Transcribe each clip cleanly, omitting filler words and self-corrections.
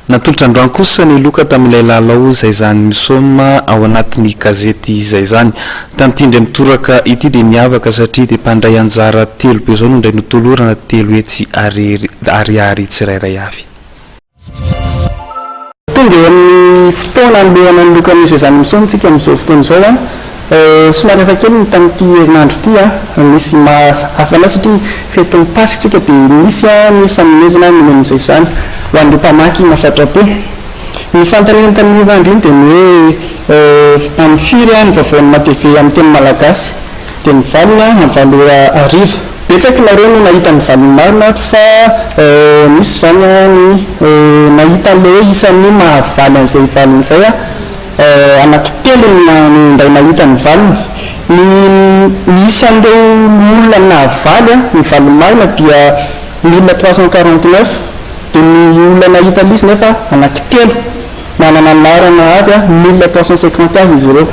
natolotra androany kosa ny loka tamin'ilay lalao izay zany misoma ao anatin'ny gazety izay zany tantindry mitoraka ity dia miavaka satria dia mpandray anjara telo be zao no indray notolorana telo etsy ariary tsirairay avy tonga amin'ny fotoana alohana ny loka misy zany misomitsika amin'izao fotoana izao somary efa kely ny tamin'ity herinandro ity misy hafana satria fetin'ny pasy tsika dia misy ny fanomezana nomen'izay zany ho an'ireo mpamaky mafatra be ny fantanina tamin'ny andro iny dia ny hoe amin'ny firy ny vaovao matv amin'ny teny malagasy dia ny valona amin'ny valo ariva betsaka nareo no nahita ny valony marina fa misy zany ny nahita le hoe isan'ny mahavaly an'izay valony izay anankitelo nday nahita ny valony ny isan'ireo olona nahavaly ny valony marina dia 1349 dia ny olona nahita lizy nefa anankitelo manana marina avy 1350 avy izy ireo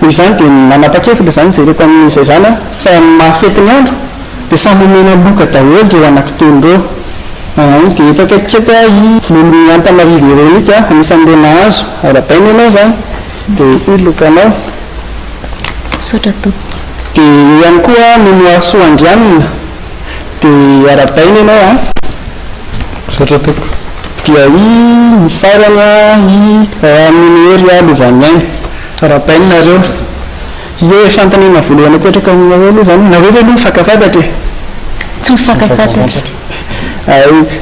izany dia nanapa-kevitra zany zay rehetra amin'izay zany fa mahafetiny andro dia samy omena loka daholo reo anankitelo reo dia efa ketikety volony Antananarivo irenika anisan'ireo nahazo arabaina ianao zany dia io lokanao Sotrato dia ihany koa Mémoire Soandrianina dia arabaina ianao Sotratoko dia ny farany Minihery Lovaniaina arabaina nareo ie fantanina voalohany apetraka aminareo zany nareo hoe aloha fakafantatra tsy mifankafantatra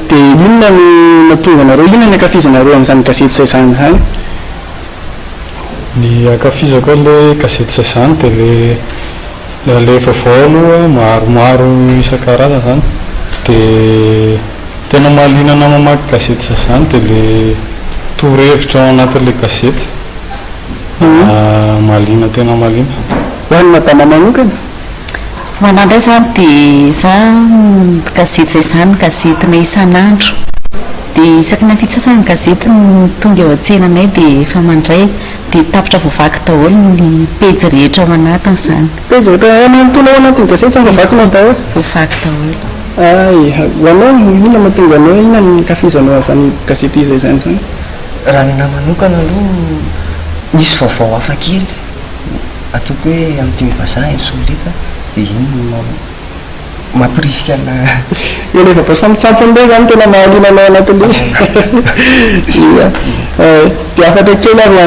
dia inona no mahatonga anareo inona ny ankafizanareo amin'izany gazety izay zany ny ankafizako ilay gazety izay zany dia le vaovao aloha maromaro isan-karazany zany dia tena mahalinana mamaky gazety izay zany dia le torohevitra ao anatin'ilay gazety malina tena malina ho an'ny madama manokana ho anandray zany dia za gazety izay zany gazetina isan'andro dia isaky ny fitsasany gazety ny tonga eo an-tsenanay dia efa mandray dia tapitra voavaky daholo ny pejy rehetra ao anatiny zany pejy rehetra nantona ao anatin'ny gazety zany voavakinao daholo voavaky daholo hoanao inona mahatonga anao inona ny ankafizanao azany gazety izay zany zany raha ninahy manokana aloha misy vaovao hafa kely atoko hoe amin'ny teny vazaha solita dia iny mampirisika na ile vaovao samitsapondray zany tena mahalinanao anatin'le dia afatra kely ary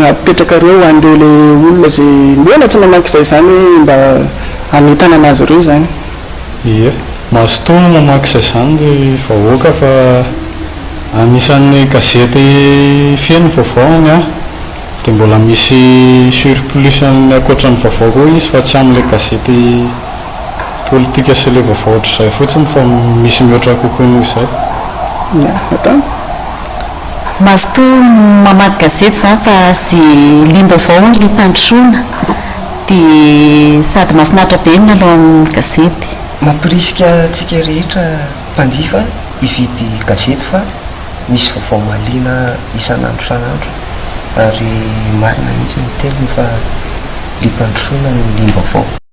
apetraka reo an'ireo le olona zay mbola tsy namaky izay zany hoe mba hametana anazy ireo zany ie mahazotoana mamaky izay zany dia vahoaka fa anisan'ny gazety feno vaovaony dia mbola misy surplus ny akoatran'ny vaovao koa izy fa tsy amin'ilay gazety politika sy le vaovao ohatr'izay fotsiny fa misy mihoatra kokoa noho izay atao mazoto mamaky gazety zany fa zay lim-baovao ny mpandrosoana dia sady mahafinaritra be minalao amin'ny gazety mampirisika antsika rehetra mpanjifa hividy gazety fa misy vaovao malina isan'andro san'andro ary marina mihitsy ny telo fa lim-pandrosoana ny lim-baovao